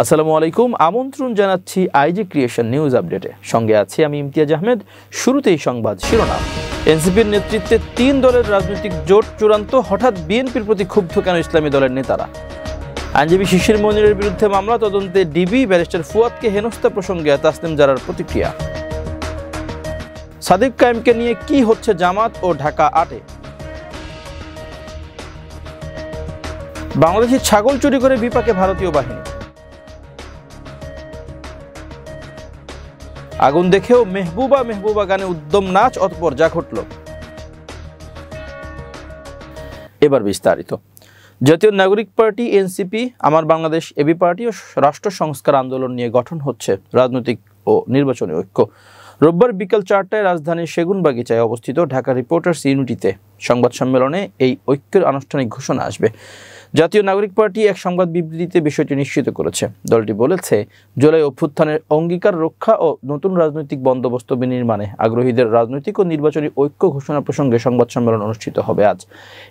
আসসালামু আলাইকুম, আমন্ত্রণ জানাচ্ছি আইজি ক্রিয়েশন নিউজ আপডেটে। সঙ্গে আছি আমি ইমতিয়াজ আহমেদ। শুরুতেই সংবাদ শিরোনাম। এনসিপির নেতৃত্বে 3 দলের রাজনৈতিক জোট চূড়ান্ত, হঠাৎ বিএনপির প্রতি ক্ষুব্ধ কেন ইসলামী দলের নেতারা? আইনজীবী শিশির মনিরের বিরুদ্ধে মামলা, তদন্তে ডিবি। ব্যারিস্টার ফুয়াদকে হেনস্থা প্রসঙ্গে তাসনিম জারার প্রতিক্রিয়া। সাদিক কায়েমকে নিয়ে কি হচ্ছে জামাত ও ঢাকা 8-এ? বাংলাদেশি ছাগল চুরি করে বিপাকে ভারতীয় বাহিনী। আগুন দেখেও মেহবুবা মেহবুবা গানে উদ্যম নাচ, অতঃপর যা ঘটল। এবার বিস্তারিত। জাতীয় নাগরিক পার্টি এনসিপি, আমার বাংলাদেশ এবি পার্টি ও রাষ্ট্র সংস্কার আন্দোলন নিয়ে গঠন হচ্ছে রাজনৈতিক ও নির্বাচনী ঐক্য। রোববার বিকেল 4টায় রাজধানীর সেগুনবাগিচায় অবস্থিত ঢাকা রিপোর্টার্স ইউনিটিতে সংবাদ সম্মেলনে এই ঐক্যের আনুষ্ঠানিক ঘোষণা আসবে। জাতীয় নাগরিক পার্টি এক সংবাদ বিবৃতিতে বিষয়টি নিশ্চিত করেছে। দলটি বলেছে, জুলাই অভ্যুত্থানের অঙ্গীকার রক্ষা ও নতুন রাজনৈতিক বন্দোবস্ত বিনির্মাণে আগ্রহীদের রাজনৈতিক ও নির্বাচনী ঐক্য ঘোষণা প্রসঙ্গে সংবাদ সম্মেলন অনুষ্ঠিত হবে আজ।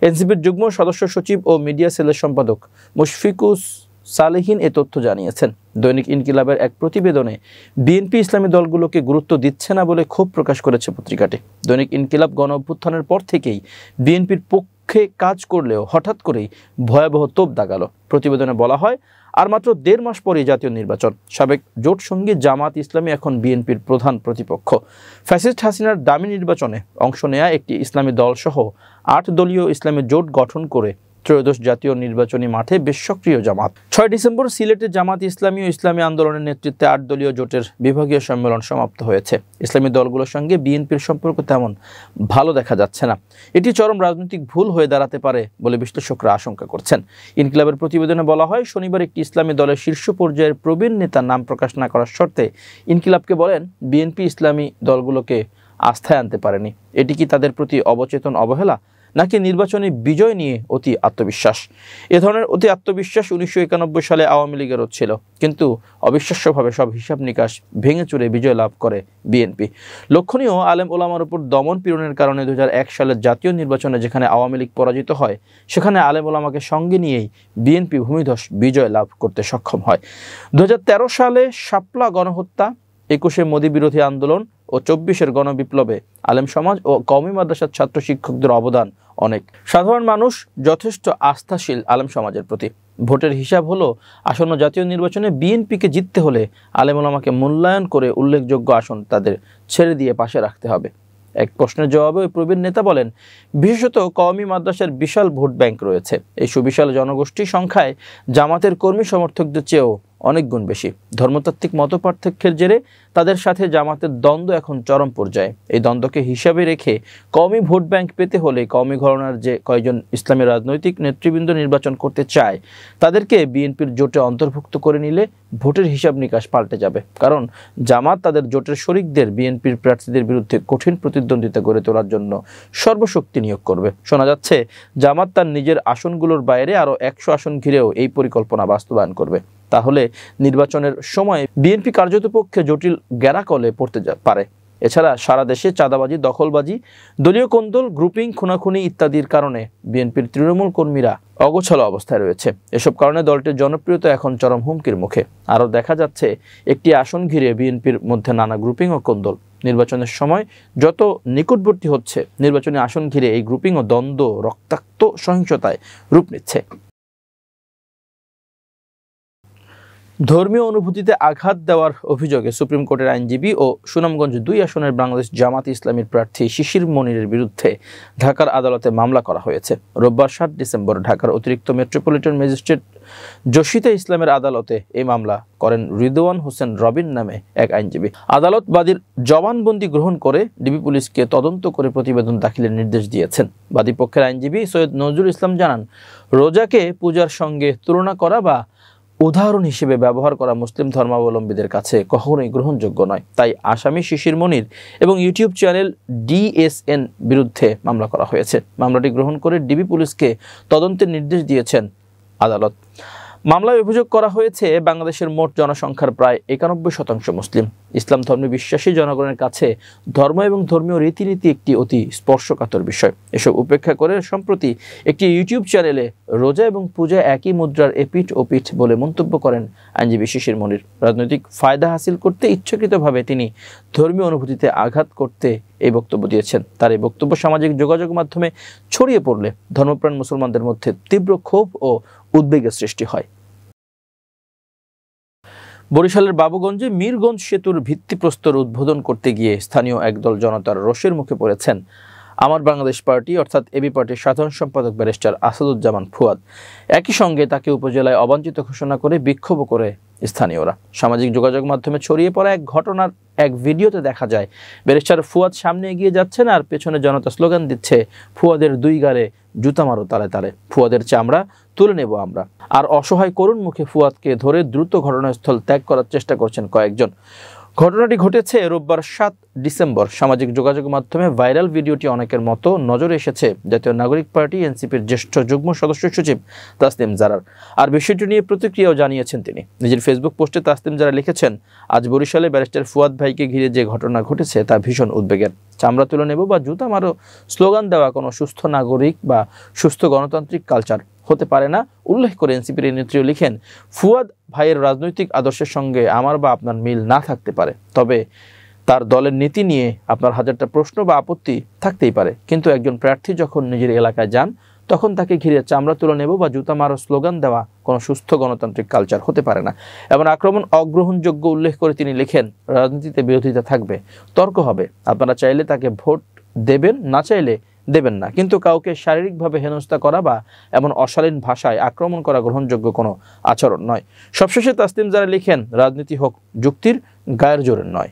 এনসিপির যুগ্ম সদস্য সচিব ও মিডিয়া সেলের সম্পাদক মুশফিকুস সালেহীন এ তথ্য জানিয়েছেন। দৈনিক ইনকিলাবের এক প্রতিবেদনে বিএনপি ইসলামী দলগুলোকে গুরুত্ব দিচ্ছে না বলে ক্ষোভ প্রকাশ করেছে পত্রিকাটি। দৈনিক ইনকিলাব গণ অভ্যুত্থানের পর থেকেই বিএনপির পক্ষে কাজ করলেও হঠাৎ করেই ভয়াবহ তোপ দাগালো। প্রতিবেদনে বলা হয়, আর মাত্র 1.5 মাস পরেই জাতীয় নির্বাচন। সাবেক জোট সঙ্গী জামাত ইসলামী এখন বিএনপির প্রধান প্রতিপক্ষ। ফ্যাসিস্ট হাসিনার দামি নির্বাচনে অংশ নেয়া একটি ইসলামী দলসহ 8 দলীয় ইসলামী জোট গঠন করে ত্রয়োদশ জাতীয় নির্বাচনী মাঠে বেশ সক্রিয় জামাত। 6 ডিসেম্বর সিলেটে জামাত ইসলামী ও ইসলামী আন্দোলনের নেতৃত্বে 8 দলীয় জোটের বিভাগীয় সম্মেলন সমাপ্ত হয়েছে। ইসলামী দলগুলোর সঙ্গে বিএনপির সম্পর্ক তেমন ভালো দেখা যাচ্ছে না। এটি চরম রাজনৈতিক ভুল হয়ে দাঁড়াতে পারে বলে বিশ্লেষকরা আশঙ্কা করছেন। ইনকিলাবের প্রতিবেদনে বলা হয়, শনিবার একটি ইসলামী দলের শীর্ষ পর্যায়ের প্রবীণ নেতার নাম প্রকাশ না করার শর্তে ইনকিলাবকে বলেন, বিএনপি ইসলামী দলগুলোকে আস্থায় আনতে পারেনি। এটি কি তাদের প্রতি অবচেতন অবহেলা, নাকি নির্বাচনী বিজয় নিয়ে অতি আত্মবিশ্বাস? এ ধরনের অতি আত্মবিশ্বাস 1991 সালে আওয়ামী লীগেরও ছিল, কিন্তু অবিশ্বাস্যভাবে সব হিসাব নিকাশ ভেঙে চুরে বিজয় লাভ করে বিএনপি। লক্ষণীয়, আলেম ওলামার উপর দমন পীড়নের কারণে 2001 সালের জাতীয় নির্বাচনে যেখানে আওয়ামী লীগ পরাজিত হয়, সেখানে আলেম ওলামাকে সঙ্গে নিয়েই বিএনপি ভূমিধস বিজয় লাভ করতে সক্ষম হয়। 2013 সালে শাপলা গণহত্যা, 21-এ মোদী বিরোধী আন্দোলন ও 24-এর গণবিপ্লবে আলেম সমাজ ও কওমি মাদ্রাসার ছাত্র শিক্ষকদের অবদান অনেক। সাধারণ মানুষ যথেষ্ট আস্থাশীল আলেম সমাজের প্রতি। ভোটের হিসাব হলো, আসন্ন জাতীয় নির্বাচনে বিএনপিকে জিততে হলে আলেম ওলামাকে মূল্যায়ন করে উল্লেখযোগ্য আসন তাদের ছেড়ে দিয়ে পাশে রাখতে হবে। এক প্রশ্নের জবাবে ওই প্রবীণ নেতা বলেন, বিশেষত কওমি মাদ্রাসার বিশাল ভোট ব্যাংক রয়েছে। এই সুবিশাল জনগোষ্ঠী সংখ্যায় জামাতের কর্মী সমর্থকদের চেয়েও অনেক গুণ বেশি। ধর্মতাত্ত্বিক মতপার্থক্যের জেরে তাদের সাথে জামাতের দ্বন্দ্ব এখন চরম পর্যায়ে। এই দ্বন্দ্বকে হিসাবে রেখে কওমি ভোট ব্যাংক পেতে হলে কওমি ঘরানার যে কয়েকজন ইসলামী রাজনৈতিক নেতৃবৃন্দ নির্বাচন করতে চায়, তাদেরকে বিএনপির জোটে অন্তর্ভুক্ত করে নিলে ভোটের হিসাব নিকাশ পাল্টে যাবে। কারণ জামাত তাদের জোটের শরিকদের বিএনপির প্রার্থীদের বিরুদ্ধে কঠিন প্রতিদ্বন্দ্বিতা গড়ে তোলার জন্য সর্বশক্তি নিয়োগ করবে। শোনা যাচ্ছে, জামাত তার নিজের আসনগুলোর বাইরে আরও 100 আসন ঘিরেও এই পরিকল্পনা বাস্তবায়ন করবে। তাহলে নির্বাচনের সময় বিএনপি কার্যতপক্ষে জটিল গ্যারাকলে পড়তে পারে। এছাড়া সারা দেশে চাঁদাবাজি, দখলবাজি, দলীয় কোন্দল, গ্রুপিং, খুনাখুনি ইত্যাদির কারণে বিএনপির তৃণমূল কর্মীরা অগোছালো অবস্থায় রয়েছে। এসব কারণে দলটির জনপ্রিয়তা এখন চরম হুমকির মুখে। আরও দেখা যাচ্ছে, একটি আসন ঘিরে বিএনপির মধ্যে নানা গ্রুপিং ও কোন্দল। নির্বাচনের সময় যত নিকটবর্তী হচ্ছে, নির্বাচনী আসন ঘিরে এই গ্রুপিং ও দ্বন্দ্ব রক্তাক্ত সহিংসতায় রূপ নিচ্ছে। ধর্মীয় অনুভূতিতে আঘাত দেওয়ার অভিযোগে সুপ্রিম কোর্টের আইনজীবী ও সুনামগঞ্জ 2 আসনের বাংলাদেশ জামাত ইসলামীর প্রার্থী শিশির মনিরের বিরুদ্ধে ঢাকার আদালতে মামলা করা হয়েছে। রোববার 7 ডিসেম্বর ঢাকার অতিরিক্ত মেট্রোপলিটন ম্যাজিস্ট্রেট জসিতা ইসলামের আদালতে এই মামলা করেন রিদওয়ান হোসেন রবিন নামে এক আইনজীবী। আদালত বাদীর জবানবন্দি গ্রহণ করে ডিবি পুলিশকে তদন্ত করে প্রতিবেদন দাখিলের নির্দেশ দিয়েছেন। বাদী পক্ষের আইনজীবী সৈয়দ নজরুল ইসলাম জানান, রোজাকে পূজার সঙ্গে তুলনা করা বা উদাহরণ হিসেবে ব্যবহার করা মুসলিম ধর্মাবলম্বীদের কাছে কখনোই গ্রহণযোগ্য নয়। তাই আসামি শিশির মনির এবং ইউটিউব চ্যানেল DSN বিরুদ্ধে মামলা করা হয়েছে। মামলাটি গ্রহণ করে ডিবি পুলিশকে তদন্তের নির্দেশ দিয়েছেন আদালত। মামলায় অভিযোগ করা হয়েছে, বাংলাদেশের মোট জনসংখ্যার প্রায় 91% মুসলিম। ইসলাম ধর্মে বিশ্বাসী জনগণের কাছে ধর্ম এবং ধর্মীয় রীতিনীতি একটি অতি স্পর্শকাতর বিষয়। এসব উপেক্ষা করে সম্প্রতি একটি ইউটিউব চ্যানেলে রোজা এবং পূজা একই মুদ্রার এপিঠ ওপিঠ বলে মন্তব্য করেন আইনজীবী শিশির মনির। রাজনৈতিক ফায়দা হাসিল করতে ইচ্ছাকৃতভাবে তিনি ধর্মীয় অনুভূতিতে আঘাত করতে এই বক্তব্য দিয়েছেন। তার এই বক্তব্য সামাজিক যোগাযোগ মাধ্যমে ছড়িয়ে পড়লে ধর্মপ্রাণ মুসলমানদের মধ্যে তীব্র ক্ষোভ ও উদ্বেগের সৃষ্টি হয়। বরিশালের বাবুগঞ্জে মীরগঞ্জ সেতুর ভিত্তিপ্রস্তর উদ্বোধন করতে গিয়ে স্থানীয় একদল জনতার রোষের মুখে পড়েছেন আমার বাংলাদেশ পার্টি অর্থাৎ এবি পার্টির সাধারণ সম্পাদক ব্যারিস্টার আসাদুজ্জামান ফুয়াদ। একই সঙ্গে তাকে উপজেলায় অবাঞ্ছিত ঘোষণা করে বিক্ষোভ করে স্থানীয়রা। সামাজিক যোগাযোগ মাধ্যমে ছড়িয়ে পড়া এক ঘটনার এক ভিডিওতে দেখা যায় ব্যারিস্টার ফুয়াদ সামনে এগিয়ে যাচ্ছেন আর পেছনে জনতা স্লোগান দিচ্ছে, ফুয়াদের দুই গালে জুতা মারো তালে তালে, ফুয়াদের চামড়া তুলে নেব আমরা। আর অসহায় করুণ মুখে ফুয়াদকে ধরে দ্রুত ঘটনাস্থল ত্যাগ করার চেষ্টা করছেন কয়েকজন। ঘটনাটি ঘটেছে রোববার 7 ডিসেম্বর। সামাজিক যোগাযোগ মাধ্যমে ভাইরাল ভিডিওটি অনেকের মতো নজরে এসেছে জাতীয় নাগরিক পার্টি এনসিপির জ্যেষ্ঠ যুগ্ম সদস্য সচিব তাসনিম জারার। আর বিষয়টি নিয়ে প্রতিক্রিয়াও জানিয়েছেন তিনি। নিজের ফেসবুক পোস্টে তাসনিম জারা লিখেছেন, আজ বরিশালে ব্যারিস্টার ফুয়াদ ভাইকে ঘিরে যে ঘটনা ঘটেছে তা ভীষণ উদ্বেগের। চামড়া তুলে নেব বা জুতা মারো স্লোগান দেওয়া কোনো সুস্থ নাগরিক বা সুস্থ গণতান্ত্রিক কালচার হতে পারে না। উল্লেখ করে এনসিপির নেত্রী লিখেন, ফুয়াদ ভাইয়ের রাজনৈতিক আদর্শের সঙ্গে আমার বা আপনার মিল না থাকতে পারে, তবে তার দলের নীতি নিয়ে আপনার হাজারটা প্রশ্ন বা আপত্তি থাকতেই পারে, কিন্তু একজন প্রার্থী যখন নিজের এলাকায় যান তখন তাকে ঘিরে চামড়া তুলে নেব বা জুতা মারো স্লোগান দেওয়া কোনো সুস্থ গণতান্ত্রিক কালচার হতে পারে না। এমন আক্রমণ অগ্রহণযোগ্য উল্লেখ করে তিনি লিখেন, রাজনীতিতে বিরোধিতা থাকবে, তর্ক হবে, আপনারা চাইলে তাকে ভোট দেবেন, না চাইলে দেবেন না, কিন্তু কাউকে শারীরিকভাবে হেনস্থা করা বা এমন অশালীন ভাষায় আক্রমণ করা গ্রহণযোগ্য কোনো আচরণ নয়। সবশেষে তাসনিম জারা লিখেন, রাজনীতি হোক যুক্তির, গায়ের জোরের নয়।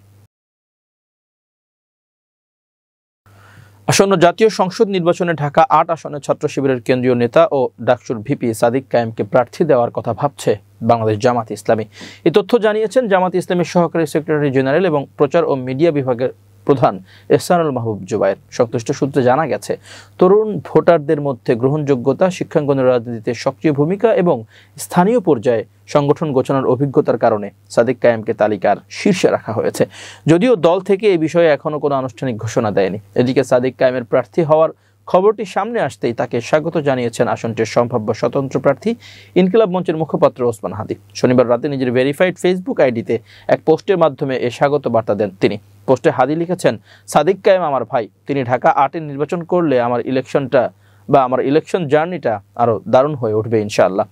আসন্ন জাতীয় সংসদ নির্বাচনে ঢাকা 8 আসনে ছাত্র শিবিরের কেন্দ্রীয় নেতা ও ডাকসুর ভিপি সাদিক কায়েমকে প্রার্থী দেওয়ার কথা ভাবছে বাংলাদেশ জামাত ইসলামী। এই তথ্য জানিয়েছেন জামাত ইসলামীর সহকারী সেক্রেটারি জেনারেল এবং প্রচার ও মিডিয়া বিভাগের প্রধান এহসানুল মাহবুব জুবায়ের। সংশ্লিষ্ট সূত্রে জানা গেছে, তরুণ ভোটারদের মধ্যে গ্রহণযোগ্যতা, শিক্ষাঙ্গনের রাজনীতিতে সক্রিয় ভূমিকা এবং স্থানীয় পর্যায়ে সংগঠন গোছানোর অভিজ্ঞতার কারণে সাদিক কায়েমকে তালিকার শীর্ষে রাখা হয়েছে। যদিও দল থেকে এই বিষয়ে এখনো কোনো আনুষ্ঠানিক ঘোষণা দেয়নি। এদিকে সাদিক কায়েমের প্রার্থী হওয়ার খবরটি সামনে আসতেই তাকে স্বাগত জানিয়েছেন আসনটির সম্ভাব্য স্বতন্ত্র প্রার্থী ইনকিলাব মঞ্চের মুখপাত্র ওসমান হাদি। শনিবার রাতে নিজের ভেরিফাইড ফেসবুক আইডিতে এক পোস্টের মাধ্যমে এ স্বাগত বার্তা দেন তিনি। পোস্টে হাদি লিখেছেন, সাদিক কায়েম আমার ভাই, তিনি ঢাকা 8-এ নির্বাচন করলে আমার ইলেকশন জার্নিটা আরও দারুণ হয়ে উঠবে ইনশাআল্লাহ।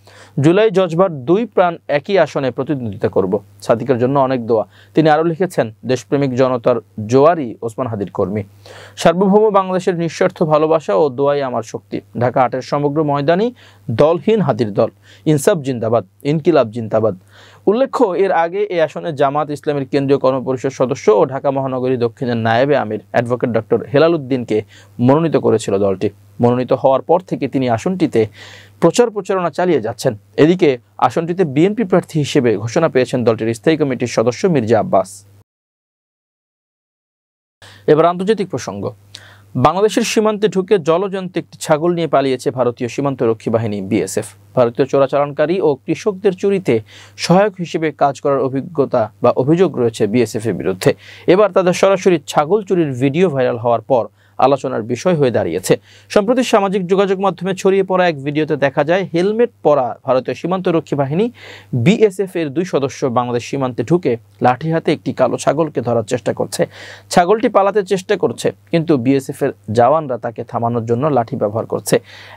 জুলাই জজবার 2 প্রাণ একই আসনে প্রতিদ্বন্দ্বিতা করব। সাদিকের জন্য অনেক দোয়া। তিনি আরও লিখেছেন, দেশপ্রেমিক জনতার জোয়ারি ওসমান হাদির কর্মী। সার্বভৌম বাংলাদেশের নিঃস্বার্থ ভালোবাসা ও দোয়াই আমার শক্তি। ঢাকা 8-এর সমগ্র ময়দানই দলহীন হাদির দল। ইনসাফ জিন্দাবাদ, ইনকিলাব জিন্দাবাদ। উল্লেখ্য, এর আগে এই আসনে জামাত ইসলামের কেন্দ্রীয় কর্মপরিষদ সদস্য ও ঢাকা মহানগরী দক্ষিণের নায়েবে আমির অ্যাডভোকেট ডক্টর হেলাল উদ্দিনকে মনোনীত করেছিল দলটি। মনোনীত হওয়ার পর থেকে তিনি আসনটিতে প্রচারণা চালিয়ে যাচ্ছেন। এদিকে আসনটিতে বিএনপি প্রার্থী হিসেবে ঘোষণা পেয়েছেন দলটির স্থায়ী কমিটির সদস্য মির্জা আব্বাস। এবার আন্তর্জাতিক প্রসঙ্গ। বাংলাদেশের সীমান্তে ঢুকে জলজন্তে একটি ছাগল নিয়ে পালিয়েছে ভারতীয় সীমান্তরক্ষী বাহিনী বিএসএফ। ভারতীয় চোরাচালানকারী ও কৃষকদের চুরিতে সহায়ক হিসেবে কাজ করার অভিযোগ রয়েছে বিএসএফ এর বিরুদ্ধে। এবার তাদের সরাসরি ছাগল চুরির ভিডিও ভাইরাল হওয়ার পর আলোচনার বিষয় হয়ে দাঁড়িয়েছে। সম্প্রতি সামাজিক যোগাযোগ মাধ্যমে ছড়িয়ে পড়া এক ভিডিওতে দেখা যায় হেলমেট পরা ভারতীয় সীমান্তরক্ষী বাহিনী বিএসএফ এর 2 সদস্য বাংলাদেশ সীমান্তে ঢুকে লাঠি হাতে একটি কালো ছাগলকে ধরার চেষ্টা করছে। ছাগলটি পালাতে চেষ্টা করছে, কিন্তু বিএসএফ এর জওয়ানরা তাকে থামানোর জন্য লাঠি ব্যবহার করছে।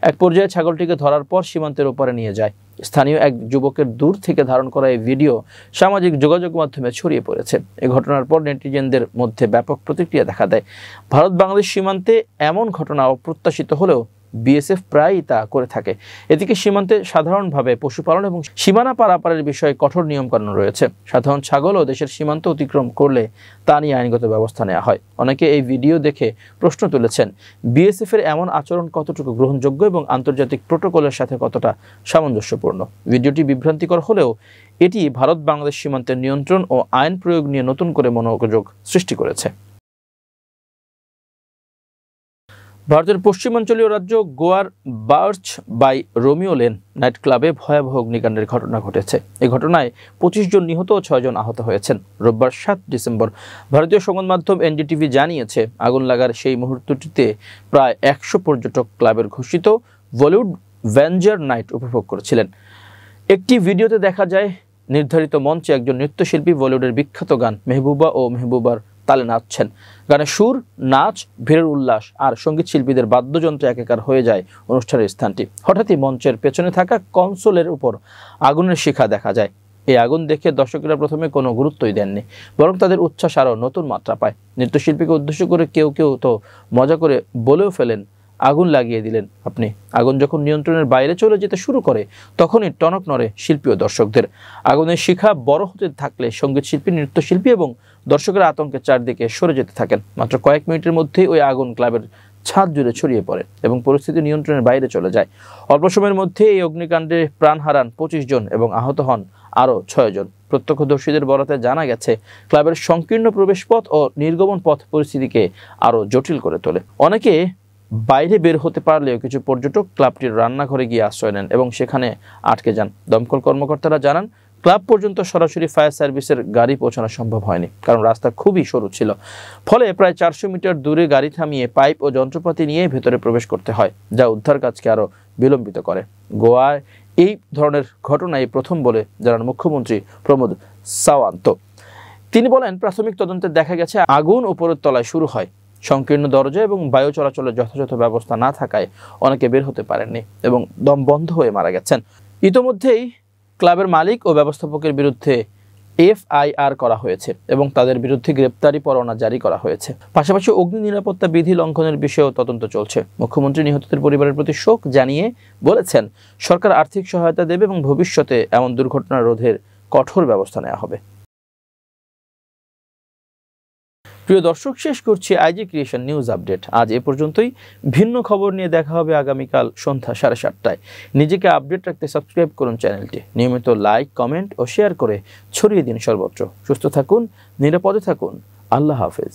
এক পর্যায়ে ছাগলটিকে ধরার পর সীমান্তের ওপারে নিয়ে যায়। স্থানীয় এক যুবকের দূর থেকে ধারণ করা এই ভিডিও সামাজিক যোগাযোগ মাধ্যমে ছড়িয়ে পড়েছে। এই ঘটনার পর নেটিজেনদের মধ্যে ব্যাপক প্রতিক্রিয়া দেখা দেয়। ভারত বাংলাদেশ সীমান্তে এমন ঘটনা অপ্রত্যাশিত হলেও বিএসএফ প্রায়ই তা করে থাকে। এদিকে সীমান্তে সাধারণভাবে পশুপালন এবং সীমানা পারাপারের বিষয়ে কঠোর নিয়মকানুন রয়েছে। সাধারণ ছাগলও দেশের সীমান্ত অতিক্রম করলে তা নিয়ে আইনগত ব্যবস্থা নেওয়া হয়। অনেকে এই ভিডিও দেখে প্রশ্ন তুলেছেন, বিএসএফ এর এমন আচরণ কতটুকু গ্রহণযোগ্য এবং আন্তর্জাতিক প্রোটোকলের সাথে কতটা সামঞ্জস্যপূর্ণ। ভিডিওটি বিভ্রান্তিকর হলেও এটি ভারত বাংলাদেশ সীমান্তের নিয়ন্ত্রণ ও আইন প্রয়োগ নিয়ে নতুন করে মনোযোগ সৃষ্টি করেছে। ভারতের পশ্চিমাঞ্চলীয় রাজ্য গোয়ার Birch by Romeo Lane night ক্লাবে ভয়াবহ অগ্নিকাণ্ডের ঘটনা ঘটেছে। এই ঘটনায় 25 জন নিহত ও 6 জন আহত হয়েছেন। রোববার 7 ডিসেম্বর ভারতীয় সংবাদ মাধ্যম এনডিটিভি জানিয়েছে, আগুন লাগার সেই মুহূর্তটিতে প্রায় 100 পর্যটক ক্লাবের ঘোষিত বলিউড ভেঞ্জার নাইট উপভোগ করেছিলেন। একটি ভিডিওতে দেখা যায় নির্ধারিত মঞ্চে একজন নৃত্যশিল্পী বলিউডের বিখ্যাত গান মেহবুবা ও মেহবুবার তালে নাচছেন। গানের সুর, নাচ, ভিড়ের উল্লাস আর সঙ্গীত শিল্পীদের বাদ্যযন্ত্রে একাকার হয়ে যায় অনুষ্ঠানের স্থানটি। হঠাৎই মঞ্চের পেছনে থাকা কনসোলের উপর আগুনের শিখা দেখা যায়। এই আগুন দেখে দর্শকেরা প্রথমে কোনো গুরুত্বই দেননি, বরং তাদের উচ্ছ্বাস আরও নতুন মাত্রা পায়। নৃত্যশিল্পীকে উদ্দেশ্য করে কেউ কেউ তো মজা করে বলেও ফেলেন, আগুন লাগিয়ে দিলেন আপনি। আগুন যখন নিয়ন্ত্রণের বাইরে চলে যেতে শুরু করে তখনই টনক নড়ে শিল্পী ও দর্শকদের। আগুনের শিখা বড় হতে থাকলে সঙ্গীত শিল্পী, নৃত্যশিল্পী এবং দর্শকেরা আতঙ্কে চারদিকে সরে যেতে থাকেন। মাত্র কয়েক মিনিটের মধ্যেই ওই আগুন ক্লাবের ছাদ জুড়ে ছড়িয়ে পড়ে এবং পরিস্থিতি নিয়ন্ত্রণের বাইরে চলে যায়। অল্প সময়ের মধ্যে এই অগ্নিকাণ্ডে প্রাণ হারান 25 জন এবং আহত হন আরও 6 জন। প্রত্যক্ষদর্শীদের বরাতে জানা গেছে, ক্লাবের সংকীর্ণ প্রবেশপথ ও নির্গমন পথ পরিস্থিতিকে আরও জটিল করে তোলে। অনেকে বাইরে বের হতে পারলেও কিছু পর্যটক ক্লাবটির রান্নাঘরে গিয়ে আশ্রয় নেন এবং সেখানে আটকে যান। দমকল কর্মকর্তারা জানান, ক্লাব পর্যন্ত সরাসরি ফায়ার সার্ভিসের গাড়ি পৌঁছানো সম্ভব হয়নি, কারণ রাস্তা খুবই সরু ছিল। ফলে প্রায় 400 মিটার দূরে গাড়ি থামিয়ে পাইপ ও যন্ত্রপাতি নিয়ে ভেতরে প্রবেশ করতে হয়, যা উদ্ধার কাজকে আরও বিলম্বিত করে। গোয়ায় এই ধরনের ঘটনাই প্রথম বলে জানান মুখ্যমন্ত্রী প্রমোদ সাওয়ান্ত। তিনি বলেন, প্রাথমিক তদন্তে দেখা গেছে আগুন উপরের তলায় শুরু হয়। সংকীর্ণ দরজা এবং বায়ু চলাচলের যথাযথ ব্যবস্থা না থাকায় অনেকে বের হতে পারেননি এবং দম বন্ধ হয়ে মারা গেছেন। ইতোমধ্যেই ক্লাবের মালিক ও ব্যবস্থাপকের বিরুদ্ধে এফআইআর করা হয়েছে এবং তাদের বিরুদ্ধে গ্রেপ্তারি পরোয়ানা জারি করা হয়েছে। পাশাপাশি অগ্নি নিরাপত্তা বিধি লঙ্ঘনের বিষয়েও তদন্ত চলছে। মুখ্যমন্ত্রী নিহতদের পরিবারের প্রতি শোক জানিয়ে বলেছেন, সরকার আর্থিক সহায়তা দেবে এবং ভবিষ্যতে এমন দুর্ঘটনা রোধের কঠোর ব্যবস্থা নেওয়া হবে। প্রিয় দর্শক, শেষ করছি আইজি ক্রিয়েশন নিউজ আপডেট। আজ এ পর্যন্তই। ভিন্ন খবর নিয়ে দেখা হবে আগামীকাল সন্ধ্যা 7:30টায়। নিজেকে আপডেট রাখতে সাবস্ক্রাইব করুন চ্যানেলটি। নিয়মিত লাইক, কমেন্ট ও শেয়ার করে ছড়িয়ে দিন সর্বত্র। সুস্থ থাকুন, নিরাপদে থাকুন। আল্লাহ হাফেজ।